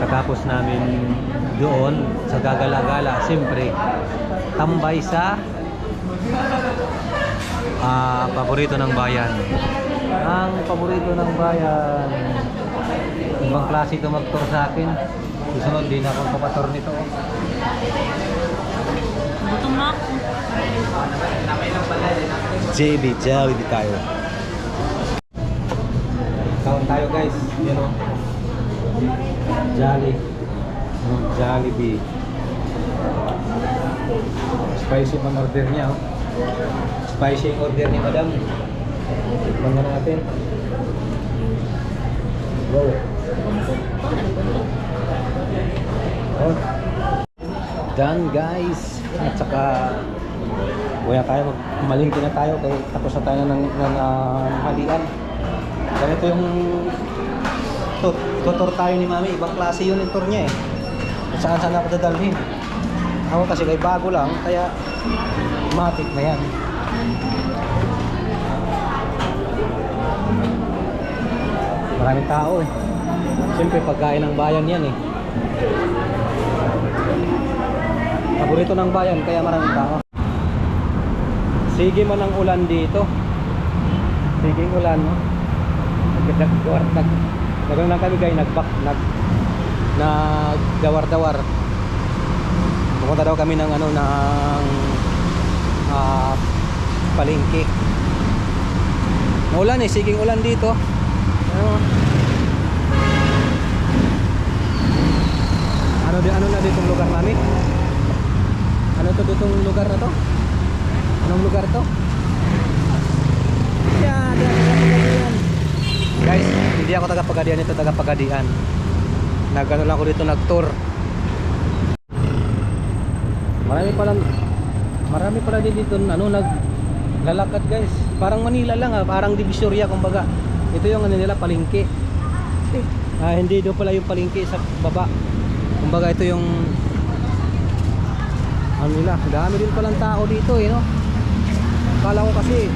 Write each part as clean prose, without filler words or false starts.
Pagkatapos namin doon sa gagala-gala, siyempre tambay sa paborito ng bayan. Ang paborito ng bayan. Ibang klase ito mag-tour sa akin. Susunod din ako kapator nito. Gutom na ako. JB, Jollibee tayo. Kaon tayo guys. Yan o. Jollibee. Spicy pang order niya. Oh. Spicy yung order ni madam. Tikman na natin. Wow. Oh. Done guys. At saka kuya tayo, malingki na tayo kaya tapos na tayo ng halian. Ganito yung tutor tayo ni mami, ibang klase yun yung tour niya eh. Kung saan saan ako dadalhin. Ako kasi kay bago lang, kaya matik na yan. Maraming tao eh. Siyempre pagkain ng bayan yan eh. Paborito ng bayan kaya maraming tao. Sige man ang ulan dito. Sige ang ulan no. Nagawin lang kami guys, nagdawar-dawar. Pupunta daw kami ng palengke. Naulan eh, siging ulan dito. Ano na ditong lugar namin? Ano to ditong lugar na to? Anong lugar to? Yan. Guys, hindi ako taga-Pagadian, ito taga-Pagadian. Nagano lang ako dito, nag-tour. Marami pala din dito naglalakad guys. Parang Manila lang parang Divisoria kumbaga. Ito yung nila palengke. Hindi doon pala yung palengke sa baba. Kumbaga ito yung nila. Dami din palang tao dito no. Akala ko kasi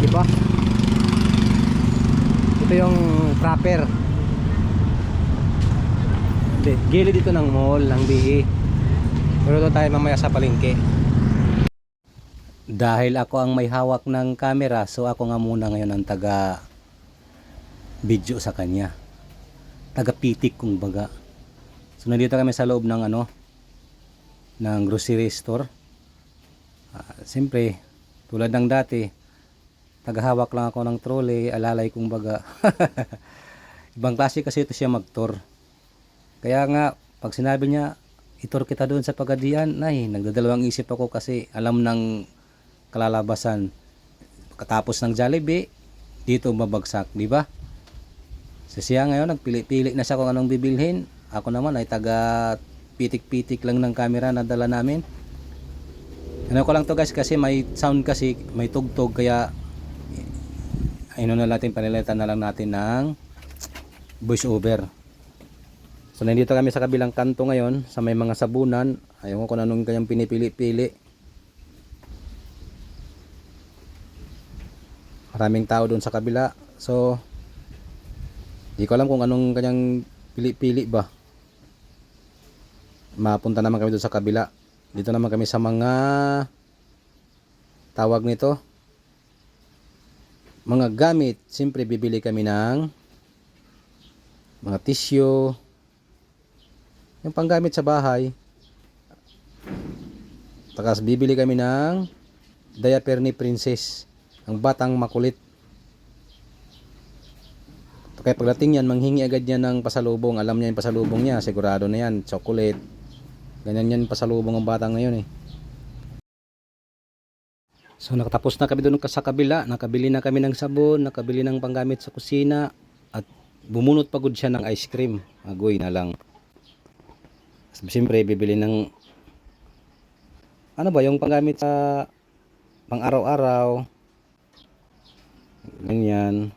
diba? Ito yung proper. Gilid dito ng mall, ng BE. Pero doon tayo mamaya sa palengke. Dahil ako ang may hawak ng camera, so ako nga muna ngayon ang taga video sa kanya. Taga pitik kumbaga. So nandito kami sa loob ng ng grocery store. Siyempre, tulad ng dati, tagahawak lang ako ng trolley, alalay kumbaga. Ibang klase kasi ito siya mag-tour. Kaya nga, pag sinabi niya, itur kita doon sa Pagadian, nagdadalawang isip ako kasi alam ng kalalabasan. Katapos ng Jollibee, dito mabagsak, di ba? So siya ngayon, nagpili-pili na siya kung anong bibilhin. Ako naman ay taga pitik-pitik lang ng camera na dala namin. Ano ko lang to guys kasi may sound kasi, may tugtog kaya na natin, panilitan na lang natin ng voice over. So nandito kami sa kabilang kanto ngayon sa may mga sabunan. Ayaw ko kung anong kanyang pinipili-pili. Maraming tao doon sa kabila. So di ko alam kung anong kanyang pili-pili ba. Mapunta naman kami doon sa kabila. Dito naman kami sa mga tawag nito, mga gamit. Siyempre bibili kami ng mga tissue, yung panggamit sa bahay. Tapos bibili kami ng diaper ni Princess, ang batang makulit. Kaya pagdating yan, manghingi agad niya ng pasalubong. Alam niya yung pasalubong niya, sigurado na yan, chocolate. Ganyan yan pasalubong ng bata ngayon eh. So nakatapos na kami doon sa kabila. Nakabili na kami ng sabon, nakabili ng panggamit sa kusina, at bumunot pagod siya ng ice cream. Agoy na lang. Siyempre bibili ng yung panggamit sa pang araw-araw. Ganyan.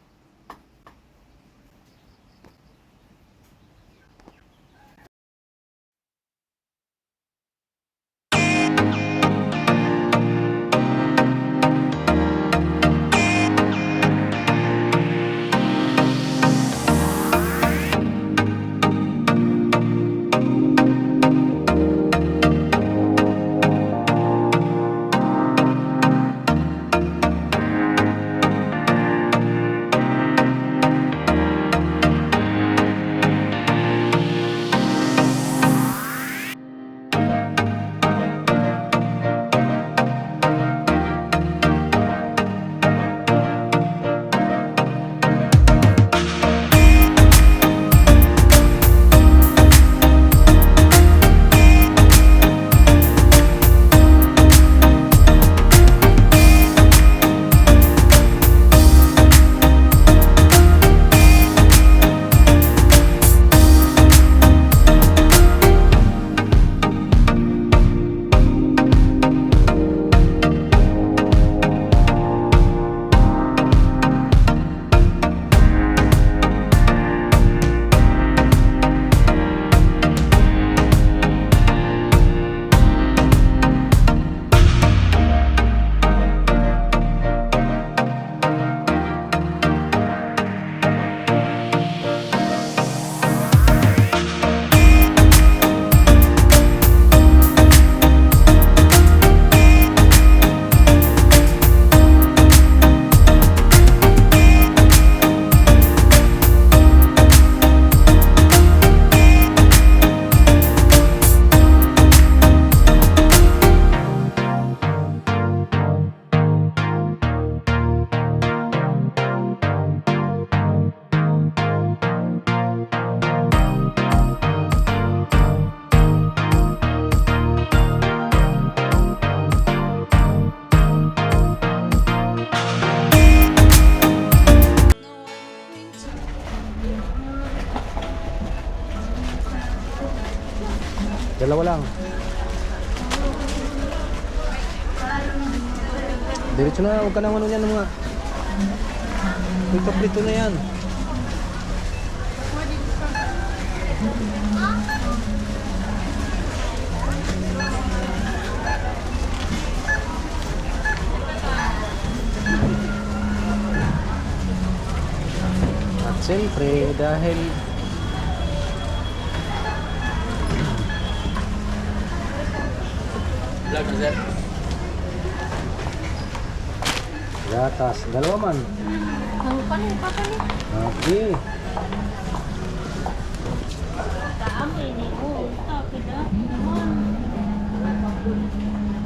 Dalawa lang. Diretso na, huwag ka nang ano yan mga. Prito-prito na yan. At siyempre dahil gatas, dalawa man. Ang panin. Okay. Dami ni. Oh, tapos na.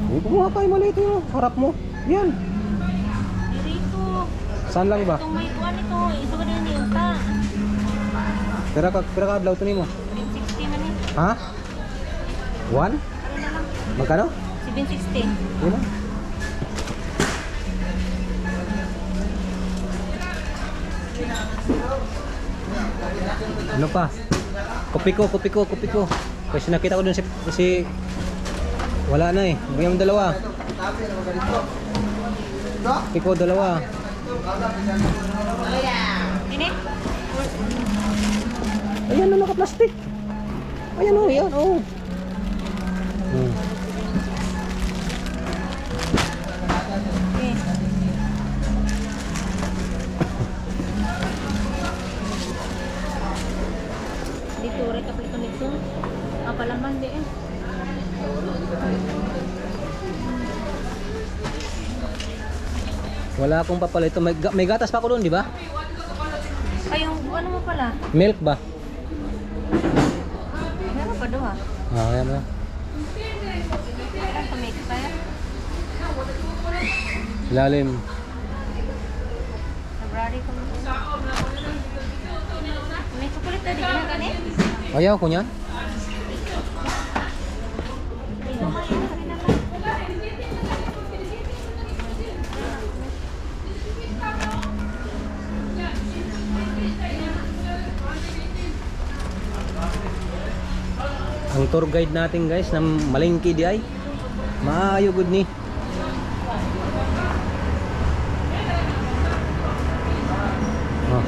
Hindi kumuha kayo maliit yun. Harap mo. Yan. Dito. Saan lang ba? Itong may kuwan ito. Ito ka din yung ta. Pera ka adlaw to nimo. 760 man eh. Ha? 1? Ano na lang? Magkano? 760. Yun lang. Ano pa? Kopi ko. Kasi nakita ko dun si wala na eh. Bigyan mo dalawa. Kopi ko dalawa. Ini? Ayan na naka-plastic. Ayan oh, yan oh. Okay. Dito, rekapito nito. Palaman di eh. Wala akong papalito. May gatas pa ako doon, di ba? Ay, yung ano mo pala? Milk ba? Meron pa doon ha? Ah, ayan na. Meron pa may expire? Ilalim. February ko mo. May chocolate na di ka na gani? Ayaw ko niyan. Ito may ano rin naman. Ang tour guide natin guys na malingki di ay maayo gud ni. Oh.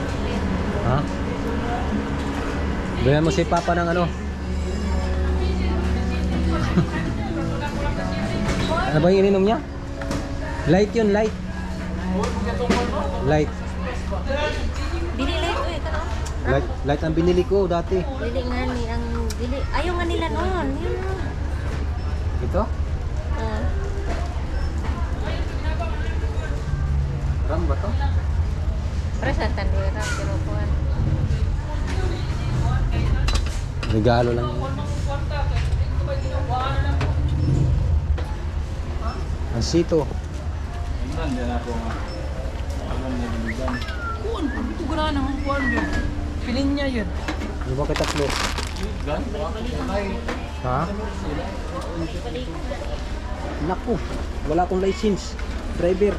Ha? Bayan mo si Papa ng ano? Ano ba yung ininom niya? Light yun, light. Light. Dili lang ito eh. Kano? Light ang binili ko dati. Dili nga ni ang dili. Ayaw nga nila noon. Yun na. Ito? Oh. Ram ba to? Para sa tandera. Pero kuhan. Regalo lang. Ang sito. Kuan, ito gana ng kuan yun. Pilin niya yun. Ano ba kay tatlo? Ha? Naku, wala akong license. Driver.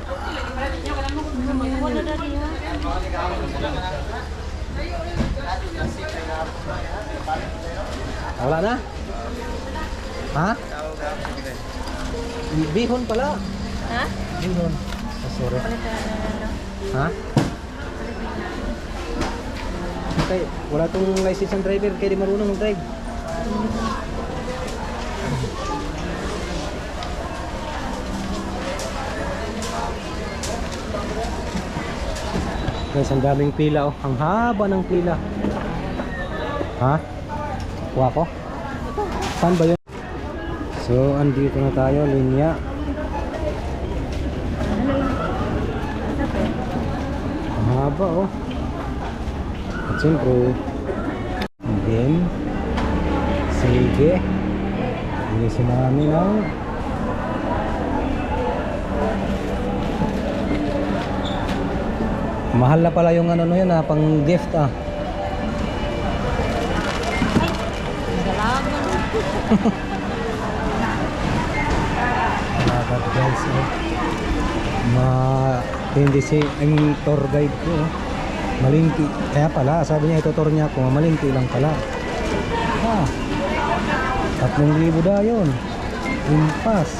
Wala na rin ha. Wala na? Ha? Bihon pala. Ha? Bihon. Oh, sorry. Palitan na ano. Ha? Okay, wala tong license ng driver kaya di marunong mag-drive. Guys, ang daming pila oh. Ang haba ng pila. Ha? Kuha ko? Saan ba yun? So, andito na tayo, linya. Ang haba oh. At siyempre, again, sige. Bilisin namin ang mahal na pala yung ano yun ha, pang gift ah. Salamat guys oh. Hindi si ang tour guide ko oh. Malingki, kaya pala sabi niya itutur niya ako, malingki lang pala. Ah. 3,000 da yun. Impas.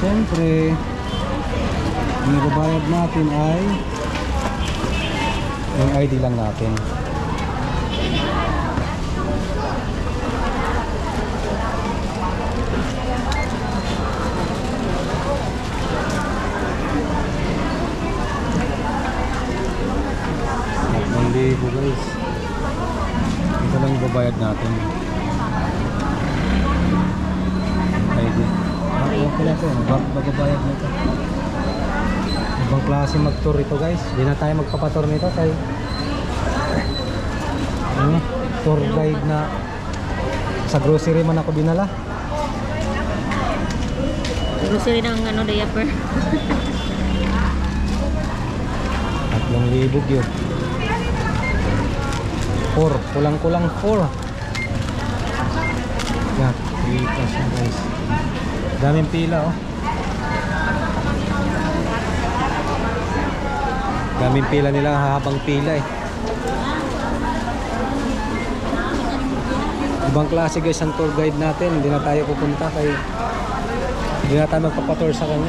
Siyempre, ang ibabayad natin ay yung ID lang natin. Libo guys. Ito lang yung babayad natin. ID. Okay lang ito. Babayad nito. Ibang klase mag-tour ito guys. Hindi na tayo magpapatour nito kay tour guide na sa grocery man ako dinala. Grocery ng ano, diaper. 3,000 yun. 4. Kulang-kulang 4. Yan. 3,000 guys. Daming pila oh. Daming pila nila, habang pila eh. Ibang klase guys ang tour guide natin. Hindi na tayo pupunta kay hindi na tayo magpapatour sa kanya.